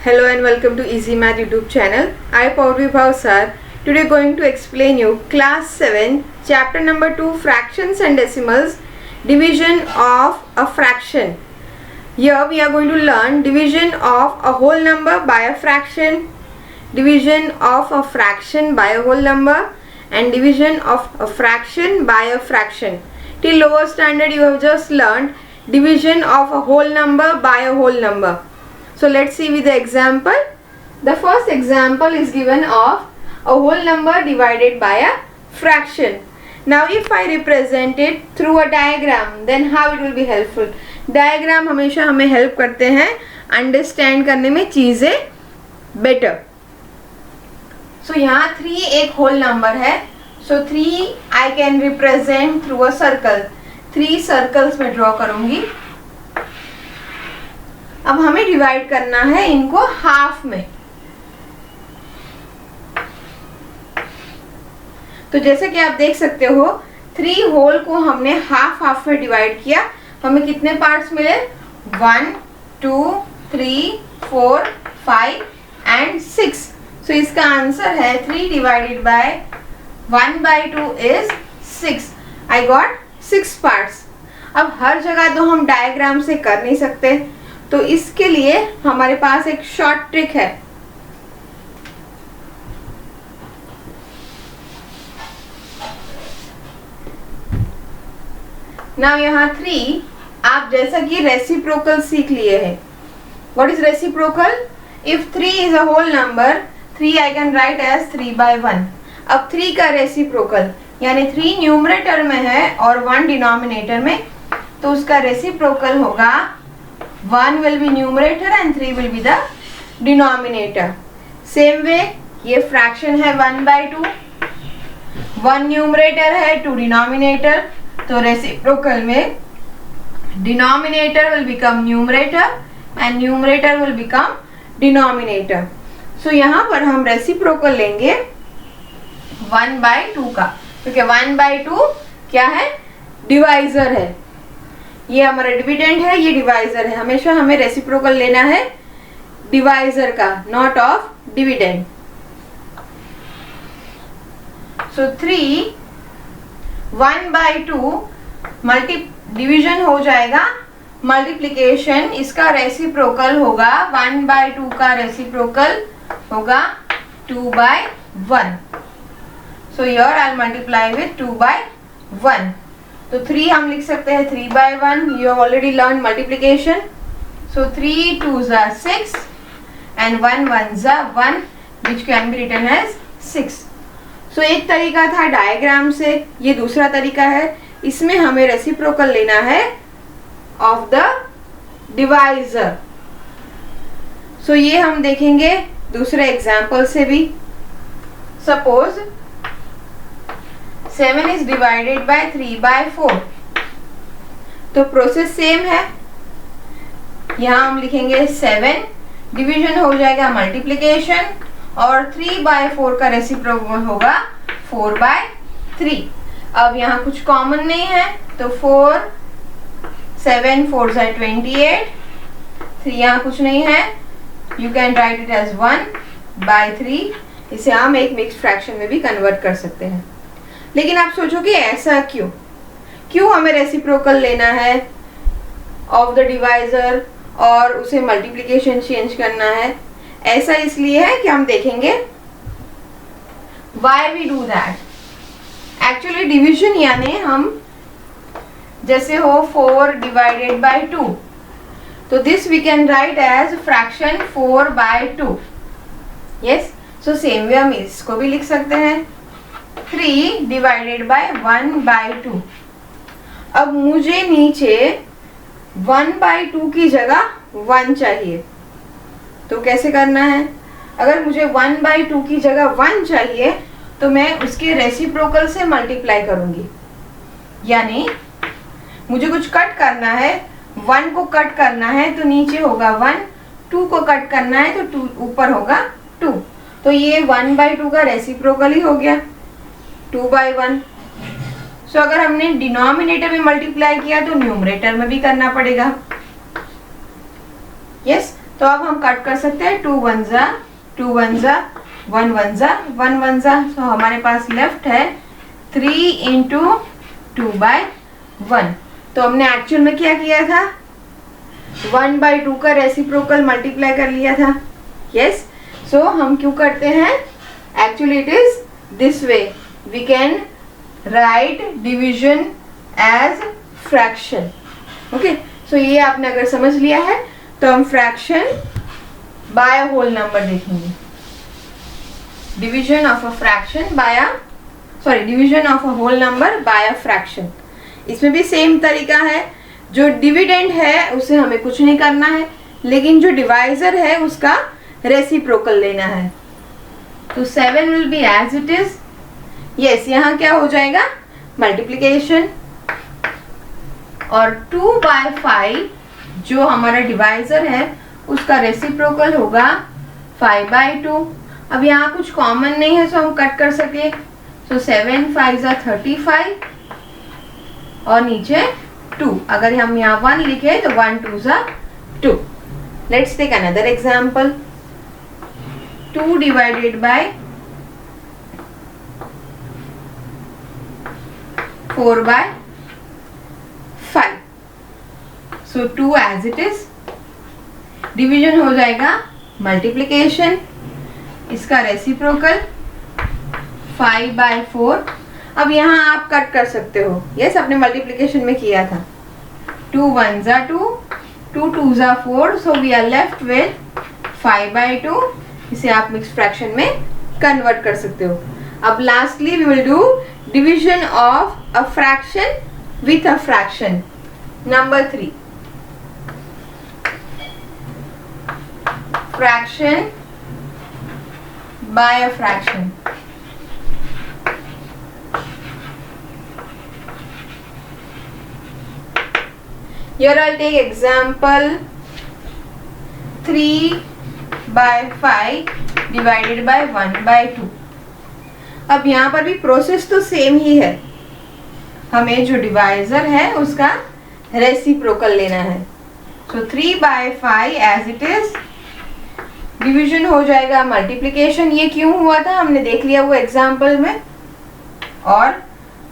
Hello and welcome to Easy Math YouTube channel. I Paurvi Bhavsar. Today going to explain you class 7 chapter number 2 fractions and decimals, division of a fraction. Here we are going to learn division of a whole number by a fraction, division of a fraction by a whole number, and division of a fraction by a fraction. Till lower standard you have just learned division of a whole number by a whole number. So let's see with the example. The first example is given of a whole number divided by a fraction. Now if I represent it through a diagram, then how it will be helpful? Diagram हमेशा हमें help करते हैं understand करने में चीज़ें better. So यहाँ 3 एक whole number है. So 3 I can represent through a circle. 3 circles में draw करूँगी. अब हमें डिवाइड करना है इनको हाफ में. तो जैसे कि आप देख सकते हो 3 होल को हमने हाफ में डिवाइड किया. हमें कितने पार्ट्स मिले? 1, 2, 3, 4, 5 एंड 6. सो इसका आंसर है 3 divided by 1/2 is 6. I got 6 parts. अब हर जगह तो हम डायग्राम से कर नहीं सकते, तो इसके लिए हमारे पास एक शॉर्ट ट्रिक है. नाउ यहाँ 3 आप जैसा कि रेसिप्रोकल सीख लिए हैं. What is reciprocal? If 3 is a whole number, 3 I can write as 3/1. अब 3 का रेसिप्रोकल यानी 3 न्यूमरेटर में है और 1 डिनोमिनेटर में, तो उसका रेसिप्रोकल होगा 1 will be numerator and 3 will be the denominator. Same way ये fraction है 1/2. 1 numerator है 2 denominator, तो reciprocal में denominator will become numerator and numerator will become denominator. So यहाँ पर हम reciprocal लेंगे 1/2 का, क्योंकि 1/2 क्या है? डिवाइजर है. ये हमारा डिविडेंड है, ये डिवाइजर है. हमेशा हमें रेसिप्रोकल लेना है डिवाइजर का, not of dividend. So 3 1/2 multi division हो जाएगा, मल्टीप्लिकेशन इसका रेसिप्रोकल होगा 1/2 का रेसिप्रोकल होगा 2/1. So here I multiply with 2/1. तो 3 हम लिख सकते हैं 3/1. You have already learn multiplication. So 3 2s are 6 and 1 1s are 1 which can be written as 6. सो एक तरीका था डायग्राम से, ये दूसरा तरीका है. इसमें हमें रेसिप्रोकल लेना है ऑफ द डिवाइजर. सो ये हम देखेंगे दूसरे एग्जाम्पल से भी. Suppose 7 is divided by 3/4. तो प्रोसेस सेम है. यहाँ हम लिखेंगे 7, डिवीजन हो जाएगा मल्टीप्लिकेशन, और 3/4 का रेसिप्रोकल होगा 4/3. अब यहाँ कुछ कॉमन नहीं है, तो 4 7 4s are 28. 3 यहाँ कुछ नहीं है, you can write it as 1/3. इसे हम एक मिक्स्ड फ्रैक्शन में भी कन्वर्ट कर सकते हैं. लेकिन आप सोचोगे ऐसा क्यों हमें रेसिप्रोकल लेना है ऑफ द डिवाइजर और उसे मल्टीप्लिकेशन चेंज करना है? ऐसा इसलिए है कि हम देखेंगे why we do that. Actually division यानी हम जैसे हो 4 डिवाइडेड बाय 2, तो this we can write as fraction 4/2. Yes, so same way हम इसको भी लिख सकते हैं 3 डिवाइडेड बाय 1/2. अब मुझे नीचे 1/2 की जगह 1 चाहिए, तो कैसे करना है? अगर मुझे 1/2 की जगह 1 चाहिए, तो मैं उसके रेसिप्रोकल से मल्टीप्लाई करूंगी. यानी मुझे कुछ कट करना है, 1 को कट करना है तो नीचे होगा 1, 2 को कट करना है तो 2 ऊपर होगा 2. तो ये 1/2 का रेसिप्रोकल ही हो गया 2/1. सो अगर हमने डिनोमिनेटर में मल्टीप्लाई किया तो न्यूमरेटर में भी करना पड़ेगा. यस, तो अब हम कट कर सकते हैं 2 1 जा 2 1 जा 1 1 जा 1 1 जा। तो हमारे पास लेफ्ट है 3 इंटू 2/1। तो हमने एक्चुअल में क्या किया था, 1/2 का रेसिप्रोकल मल्टीप्लाई कर लिया था। यस, सो हम क्यों करते हैं, actually it is this way, we can write division as fraction. Okay, so ये आपने अगर समझ लिया है तो हम फ्रैक्शन बाय होल नंबर देखेंगे। Division of a fraction by division of a whole number by a fraction. इसमें भी सेम तरीका है, जो डिविडेंड है उसे हमें कुछ नहीं करना है, लेकिन जो डिवाइजर है उसका रेसिप्रोकल लेना है। तो 7 will be as it is. Yes, यहाँ क्या हो जाएगा, मल्टीप्लीकेशन, और 2/5 जो हमारा डिवाइजर है उसका रेसिप्रोकल होगा 5/2। अब यहाँ कुछ कॉमन नहीं है, सो हम कट कर सके। सो 7 5 जा 35 और नीचे 2। अगर हम यहाँ 1 लिखे तो 1 2 जा 2। Let's take another example. 2 divided by 4/5। So 2 as it is. Division हो जाएगा मल्टीप्लीकेशन, इसका रेसिप्रोकल 5/4। अब यहाँ आप कट कर सकते हो। यस, आपने मल्टीप्लीकेशन में किया था। 2 1 जा 2, 2 2 जा 4, so we are left with 5/2। इसे आप मिक्स फ्रैक्शन में कन्वर्ट कर सकते हो। अब lastly we will do division of a fraction with a fraction. Number 3, fraction by a fraction। Here I'll take example 3/5 divided by 1/2। अब यहाँ पर भी प्रोसेस तो सेम ही है, हमें जो डिवाइजर है उसका रेसिप्रोकल लेना है। So 3/5 as it is। Division हो जाएगा मल्टीप्लिकेशन, ये क्यों हुआ था हमने देख लिया वो एग्जाम्पल में। और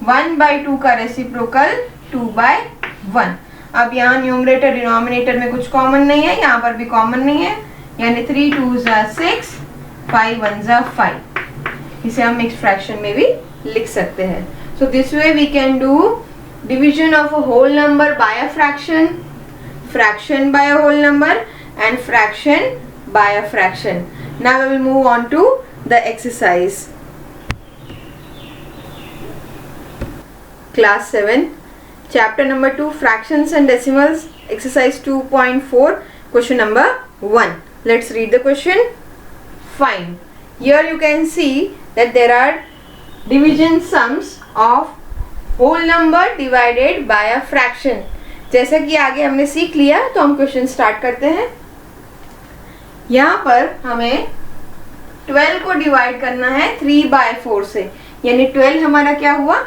1/2 का रेसिप्रोकल 2/1। अब यहाँ न्यूमरेटर डिनोमिनेटर में कुछ कॉमन नहीं है, यहाँ पर भी कॉमन नहीं है, यानी 3 2 जा 6, 5 1 जा 5। इसे हम मिक्स फ्रैक्शन में भी लिख सकते हैं। So this way we can do division of a whole number by a fraction, fraction by a whole number, and fraction by a fraction. Now we will move on to the exercise. Class 7, chapter number 2, fractions and decimals, exercise 2.4, question number 1. Let's read the question. Fine. Here you can see that there are division sums of whole number divided by a fraction. जैसा कि आगे हमने सीख लिया, तो हम question start करते हैं। यहाँ पर हमें 12 को डिवाइड करना है 3/4 से, यानी 12 हमारा क्या हुआ,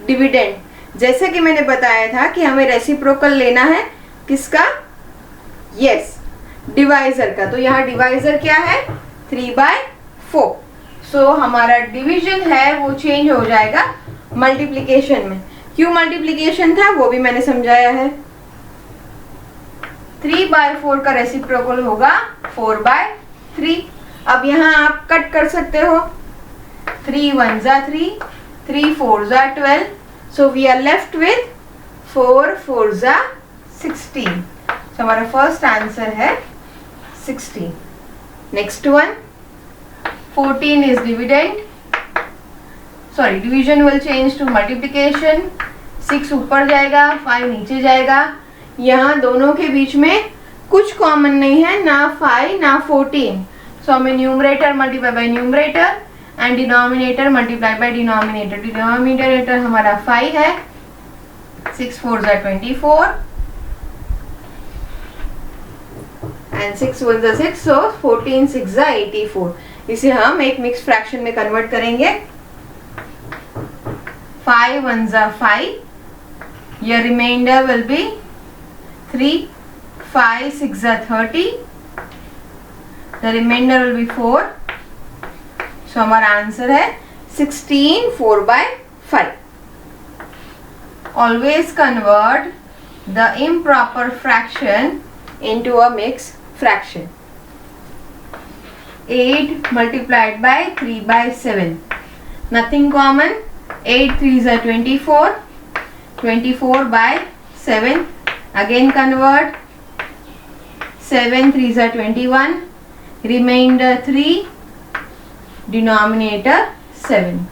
डिविडेंड। जैसे कि मैंने बताया था कि हमें रेसिप्रोकल लेना है किसका, यस, डिवाइजर का। तो यहाँ डिवाइजर क्या है, 3/4। सो हमारा डिवीजन है वो चेंज हो जाएगा मल्टीप्लिकेशन में। क्यों मल्टीप्लिकेशन था वो भी मैंने समझाया है। 3/4 का रेसिप्रोकल होगा 4/3। अब यहाँ आप कट कर सकते हो, 3 1 जा 3, 3 4 जा 12, so we are left with 4 4 जा 16। सो हमारा फर्स्ट आंसर है 16। Next one, 14 is dividend, sorry division will change to multiplication. 6 ऊपर जाएगा, 5 नीचे जाएगा। यहाँ दोनों के बीच में कुछ कॉमन नहीं है, ना 5 ना 14। सो हमें numerator multiply by numerator and denominator multiply by denominator. Denominator हमारा 5 है, 6 4 जा 24 एंड 6 1 जा 6, सो 14 6 जा 84। इसे हम एक मिक्स फ्रैक्शन में कन्वर्ट करेंगे। 5 1 जा 5, your remainder will be 3, 5 6 जा 30, द रिमाइंडर विल बी 4. सो हमारा आंसर है 16 4/5. Always convert the improper fraction into a mixed fraction. 8 multiplied by 3/7. Nothing common. 8 3s are 24. 24/7. Again convert. 7 3s are 21. Remainder 3. Denominator 7.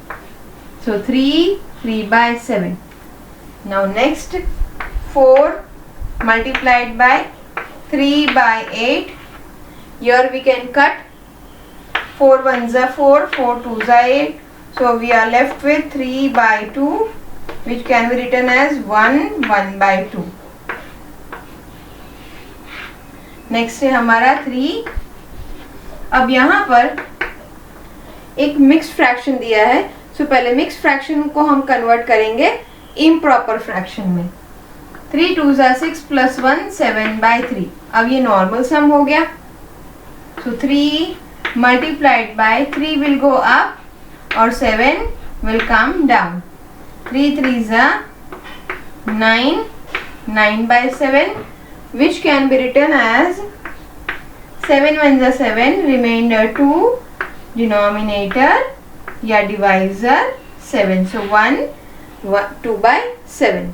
So 3/7. Now next 4 multiplied by 3/8. Here we can cut. 4 1s are 4, 4 2s are 8. So we are left with 3/2, which can be written as 1/2. Next है हमारा 3. अब यहाँ पर एक mixed fraction दिया है. सो पहले mixed fraction को हम कन्वर्ट करेंगे इम्प्रॉपर फ्रैक्शन में. 3 2s are 6 plus 1 7/3. अब ये नॉर्मल सम हो गया. सो 3 multiplied by 3 will go up और 7 will come down. 3 3s are 9. 9/7, which can be written as 7 1s are 7, remainder 2, denominator या divisor 7. So 2/7.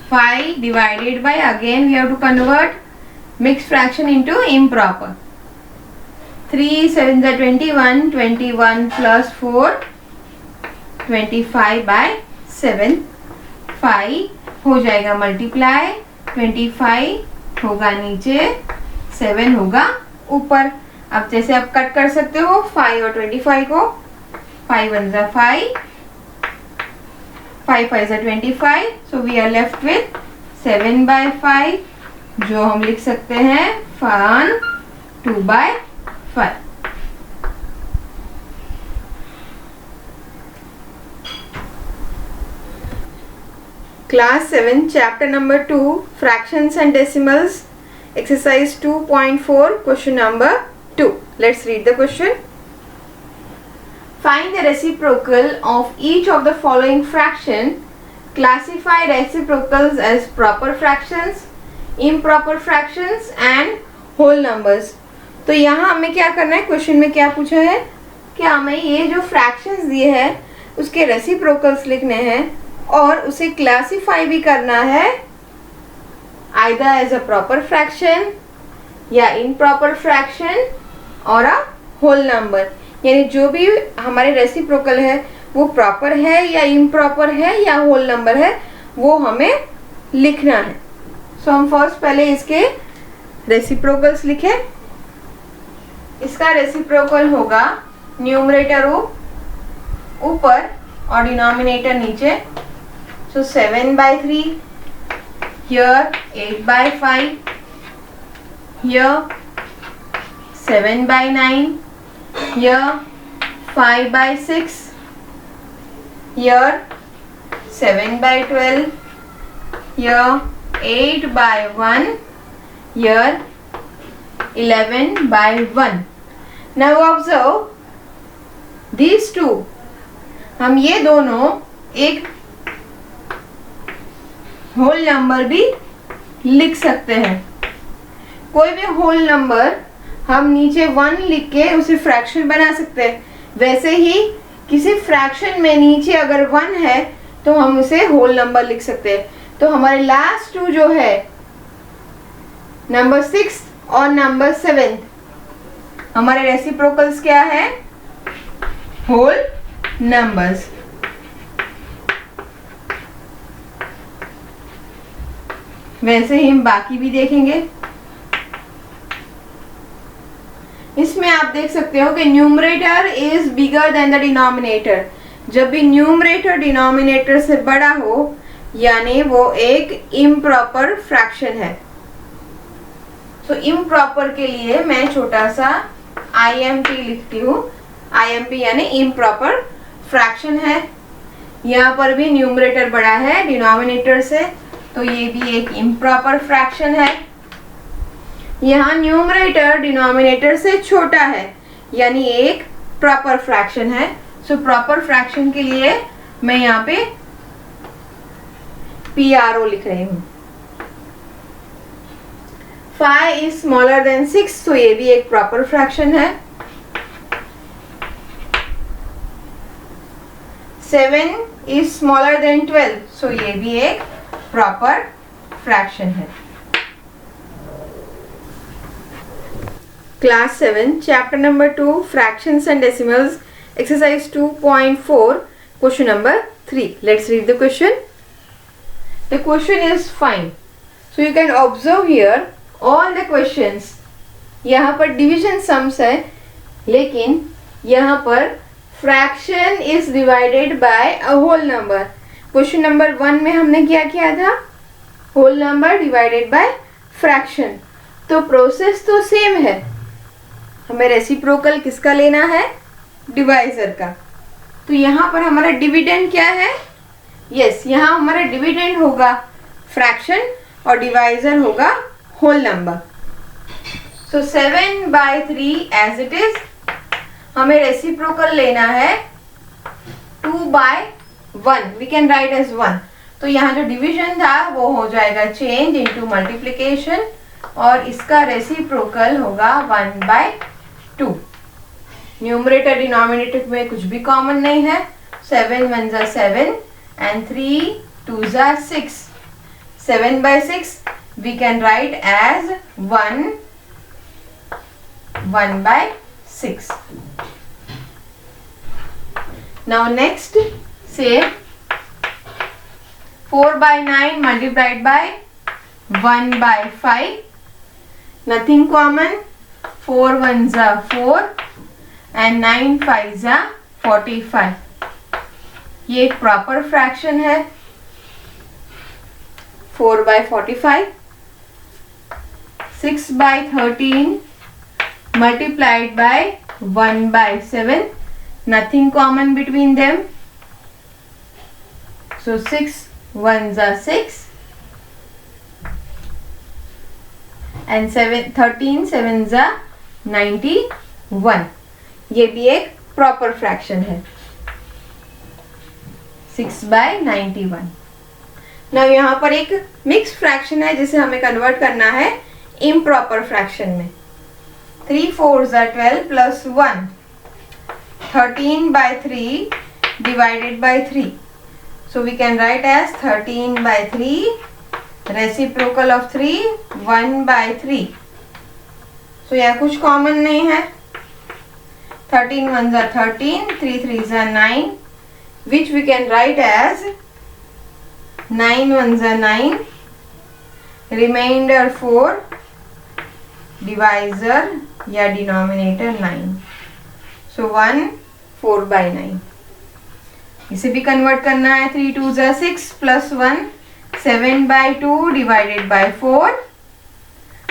5 divided by, again we have to convert mixed fraction into improper. 3 7s are 21. 21 plus 4 25/7. 5 हो जाएगा multiply. 25 होगा नीचे, 7 होगा ऊपर. अब जैसे आप कट कर सकते हो 5 और 25 को. 5 1s are 5. 5 5s are 25. So we are left with 7/5, जो हम लिख सकते हैं 2/5. Class 7 chapter number 2 fractions and decimals, exercise 2.4, question number 2. Let's read the question. Find the reciprocal of each of the following fraction. Classify reciprocals as proper fractions, improper fractions and whole numbers. तो यहाँ हमें क्या करना है, question में क्या पूछा है कि हमें ये जो फ्रैक्शंस दिए हैं उसके रेसिप्रोकल्स लिखने हैं और उसे क्लासीफाई भी करना है either as a proper fraction या इम्प्रॉपर फ्रैक्शन और अ होल नंबर. यानी जो भी हमारे रेसिप्रोकल है वो प्रॉपर है या इम्प्रॉपर है या होल नंबर है, वो हमें लिखना है. सो हम फर्स्ट पहले इसके रेसिप्रोकल्स लिखें. इसका रेसिप्रोकल होगा न्यूमरेटर ऊपर और डिनोमिनेटर नीचे. सो 7/3, here 8/5, here 7/9, here 5/6, here 7/12, here 8/1, here 11/1. Now observe these two. हम ये दोनों एक होल नंबर भी लिख सकते हैं. कोई भी होल नंबर हम नीचे 1 लिख के उसे फ्रैक्शन बना सकते हैं. वैसे ही किसी फ्रैक्शन में नीचे अगर 1 है तो हम उसे होल नंबर लिख सकते हैं. तो हमारे लास्ट टू जो है नंबर 6 और नंबर 7, हमारे रेसिप्रोकल्स क्या है, होल नंबर्स. वैसे ही हम बाकी भी देखेंगे. इसमें आप देख सकते हो कि numerator is bigger than the denominator. जब भी न्यूमरेटर डिनोमिनेटर से बड़ा हो यानी वो एक इम्प्रॉपर फ्रैक्शन है. तो इम्प्रॉपर के लिए मैं छोटा सा IMP लिखती हूँ. IMP यानी इम्प्रॉपर फ्रैक्शन है. यहाँ पर भी न्यूमरेटर बड़ा है डिनोमिनेटर से, तो ये भी एक इम्प्रॉपर फ्रैक्शन है. यहाँ न्यूमरेटर डिनोमिनेटर से छोटा है, यानी एक प्रॉपर फ्रैक्शन है। सो प्रॉपर फ्रैक्शन के लिए मैं यहाँ पे PRO लिख रही हूँ। 5 इज स्मॉलर देन 6, तो ये भी एक प्रॉपर फ्रैक्शन है। 7 इज स्मॉलर देन 12, सो ये भी एक प्रॉपर फ्रैक्शन है। Class 7, chapter number 2, fractions and decimals, exercise 2.4, question number 3. Let's read the question. The question is fine. So you can observe here all the questions. यहाँ पर division sums है, लेकिन यहाँ पर fraction is divided by a whole number. Question number 1 में हमने क्या किया था? Whole number divided by fraction. तो process तो same है, हमें रेसिप्रोकल किसका लेना है? डिवाइजर का। तो यहाँ पर हमारा डिविडेंड क्या है? यस, यहाँ हमारा डिविडेंड होगा फ्रैक्शन और डिवाइजर होगा whole number. So 7/3 as it is, हमें रेसिप्रोकल लेना है 2/1, वी कैन राइट एज 1। तो यहाँ जो डिवीजन था वो हो जाएगा चेंज इनटू मल्टीप्लिकेशन, और इसका रेसिप्रोकल होगा 1/2। न्यूमरेटर डिनोमिनेटर में कुछ भी कॉमन नहीं है। 7 1 जा 7 and 3 2 जा 6। 7/6 we can write as 1/6। Now next, say 4/9 multiplied by 1/5, nothing common। 4 1 जा 4 and 9 5 जा 45, ये एक प्रॉपर फ्रैक्शन है। 4/45। 6/13 multiplied by 1/7, nothing common between them, so 6 1 जा 6 and 13 7 जा 91, ये भी एक प्रॉपर फ्रैक्शन है। 6/91। नाउ यहाँ पर एक मिक्स फ्रैक्शन है जिसे हमें कन्वर्ट करना है इम्प्रॉपर फ्रैक्शन में। 3 4 जा 12 plus 1, 13/3 divided by 3, so we can write as 13/3, reciprocal of 3 1/3। सो यहाँ कुछ कॉमन नहीं है। 13 1 जा 13, 3 3 जा 9, which we can write as 9 1 जा 9, remainder 4, डिवाइजर या डिनोमिनेटर 9, सो 1 4/9। इसे भी कन्वर्ट करना है। 3 2 जा 6 plus 1, 7/2 divided by 4,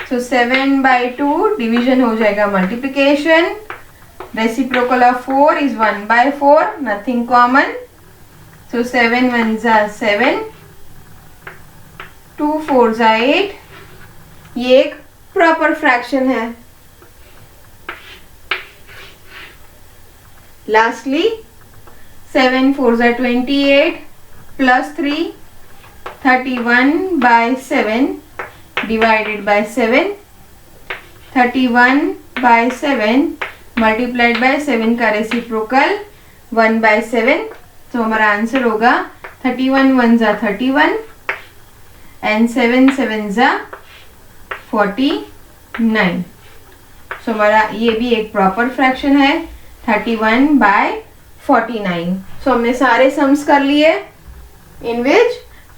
so 7/2 division हो जाएगा multiplication. Reciprocal of 4 is 1/4, nothing common, so 7 1 जा 7, 2 4 जा 8, ये एक प्रॉपर फ्रैक्शन है। लास्टली 7 4 जा 28 plus 3, 31/7 divided by 7, 31/7 multiplied by 7 का रेसिप्रोकल 1/7, तो हमारा आंसर होगा 31 1 जा 31 and 7 7 जा 49। सो हमारा ये भी एक प्रॉपर फ्रैक्शन है 31/49। सो हमने सारे सम्स कर लिए in which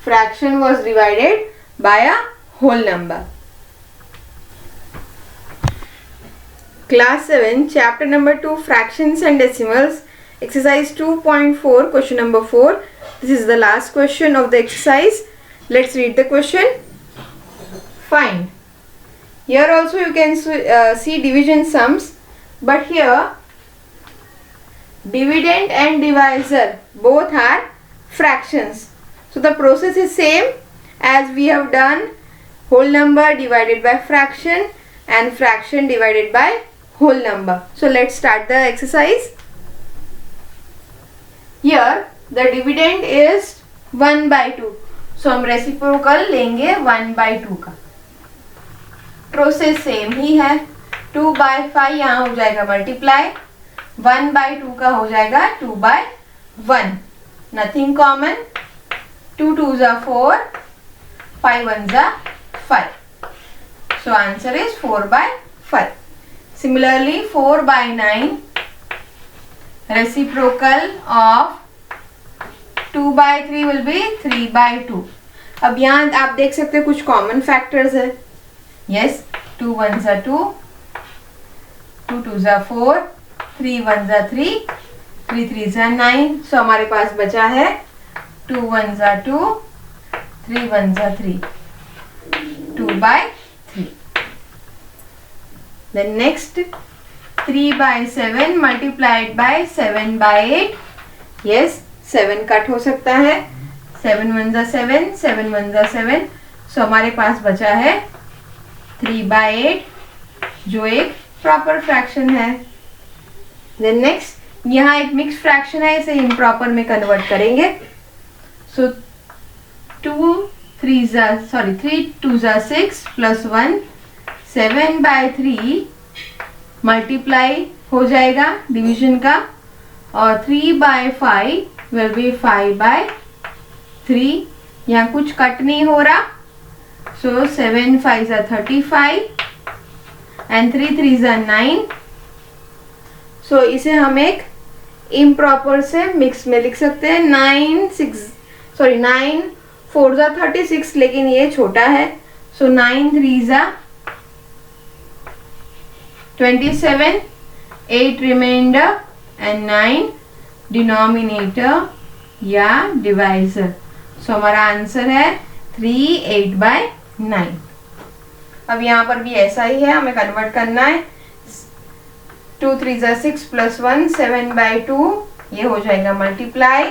fraction was divided by a whole number. Class 7, chapter number 2, fractions and decimals, exercise 2.4, question number 4. This is the last question of the exercise. Let's read the question. Find. Here also you can see division sums, but here dividend and divisor both are fractions. So the process is same as we have done whole number divided by fraction, and fraction divided by whole number. So let's start the exercise. Here the dividend is 1/2. So हम reciprocal लेंगे 1/2 का. Process same ही है. 2/5 यहाँ हो जाएगा multiply, 1/2 का हो जाएगा 2/1. Nothing common. 2 2s are 4, 5 1s are 5. So answer is 4/5. Similarly 4/9, reciprocal of 2/3 will be 3/2. अब यहाँ आप देख सकते हैं कुछ कॉमन फैक्टर्स है. Yes, 2 1s are 2, 2 2s are 4, 3 1s are 3, 3 3s are 9. So हमारे पास बचा है 2 1s are 2, 3 1s are 3, 2/3. Then next 3/7 multiplied by 7/8. Yes, 7 cut हो सकता है. 7 1s are 7, 7 1s are 7. So हमारे पास बचा है 3/8 जो एक प्रॉपर फ्रैक्शन है. Then next यहाँ एक मिक्स फ्रैक्शन है, इसे इम्प्रॉपर में कन्वर्ट करेंगे. So 3 2s are 6 plus 1, 7/3 multiply हो जाएगा डिवीजन का, और 3/5 विल बी 5/3. यहाँ कुछ कट नहीं हो रहा. सो 7 5s are 35 and 3 3s are 9. सो इसे हम एक इम्प्रॉपर से मिक्स में लिख सकते हैं. 9 4s are 36, लेकिन ये छोटा है. So 9 3s are 27, 8 remainder and 9 denominator या डिवाइजर. सो हमारा आंसर है 3 8/9. अब यहाँ पर भी ऐसा ही है, हमें कन्वर्ट करना है. 2 3s are 6 plus 1, 7/2 ये हो जाएगा मल्टीप्लाई.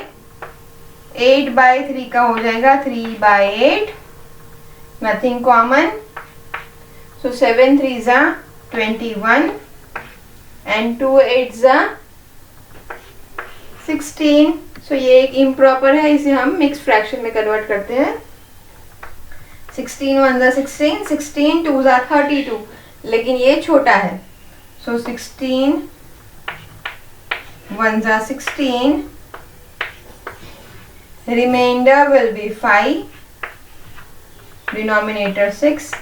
8/3 का हो जाएगा 3/8. Nothing common. So 7 3s are 21 and 2 8s are 16. सो ये एक इम्प्रॉपर है, इसे हम मिक्स फ्रैक्शन में कन्वर्ट करते हैं. 16 1s are 16, 16 2s are 32, लेकिन ये छोटा है. So 16 1s are 16, remainder will be 5, denominator 6.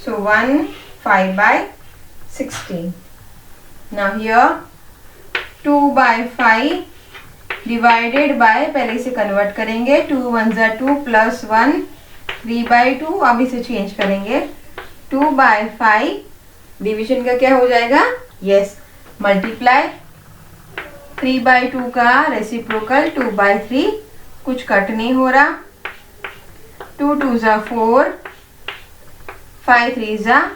So 1 5/16. Now here 2/5 divided by, पहले इसे कन्वर्ट करेंगे. 2 1s are 2 plus 1, 3/2. अब इसे चेंज करेंगे. 2/5 डिवीजन का क्या हो जाएगा? Yes, multiply. 3/2 का रेसिप्रोकल 2/3, कुछ कट नहीं हो रहा. 2 2s are 4, 5 3s are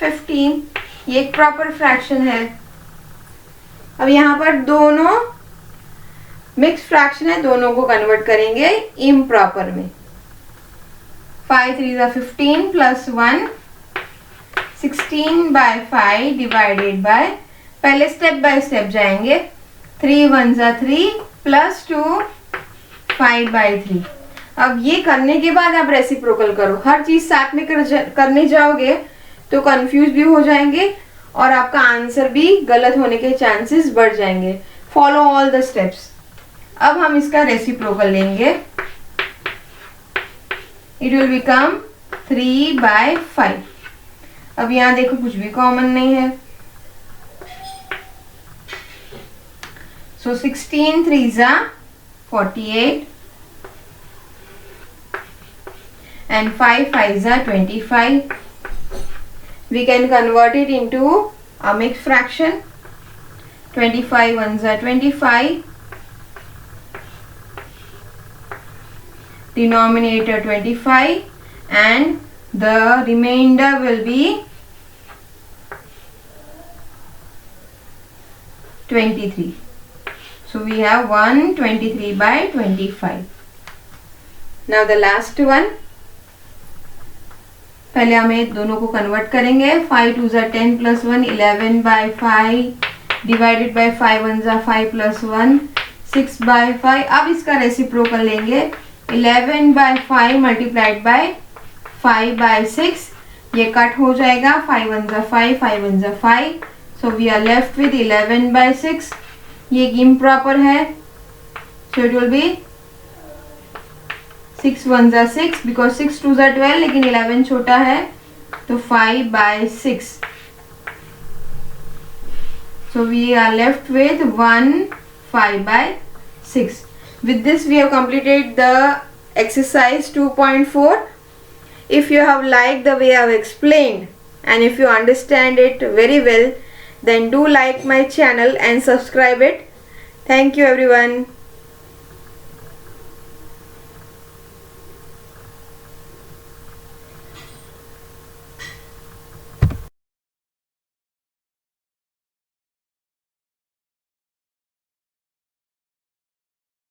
15. ये एक प्रॉपर फ्रैक्शन है. अब यहाँ पर दोनों मिक्स फ्रैक्शन है, दोनों को कन्वर्ट करेंगे इम्प्रॉपर में. 5 3s are 15 plus 1, 16/5 divided by, पहले स्टेप बाय स्टेप जाएंगे. 3 1s are 3 plus 2, 5/3. अब ये करने के बाद आप रेसिप्रोकल करो. हर चीज साथ में करने जाओगे तो कंफ्यूज भी हो जाएंगे और आपका आंसर भी गलत होने के चांसेस बढ़ जाएंगे. Follow all the steps. अब हम इसका रेसिप्रोकल लेंगे. It will become 3/5. अब यहाँ देखो कुछ भी कॉमन नहीं है. So 16 3s are 48 and 5 5s are 25. We can convert it into a mixed fraction. 25 1s are 25, denominator 25, and the remainder will be 23. So we have 123/25. Now the last one. पहले हमें दोनों को कन्वर्ट करेंगे. 5 2 ज़ा 10 plus 1 11/5 divided by 5 1 ज़ा 5 plus 1 6/5. अब इसका reciprocal लेंगे. 11/5 मल्टीप्लाइड बाय 5/6. ये कट हो जाएगा. 5 1 ज़ा 5 5 1 ज़ा 5. So we are left with 11/6. ये इम्प्रॉपर है. सो इट विल बी 6 1 ज़ा 6 बिकॉज 6 2 ज़ा 12 लेकिन 11 छोटा है तो 5/6. So we are left with 1 5/6. With this we have completed the exercise 2.4. If you have liked the way I have explained and if you understand it very well, then do like my channel and subscribe it. Thank you everyone.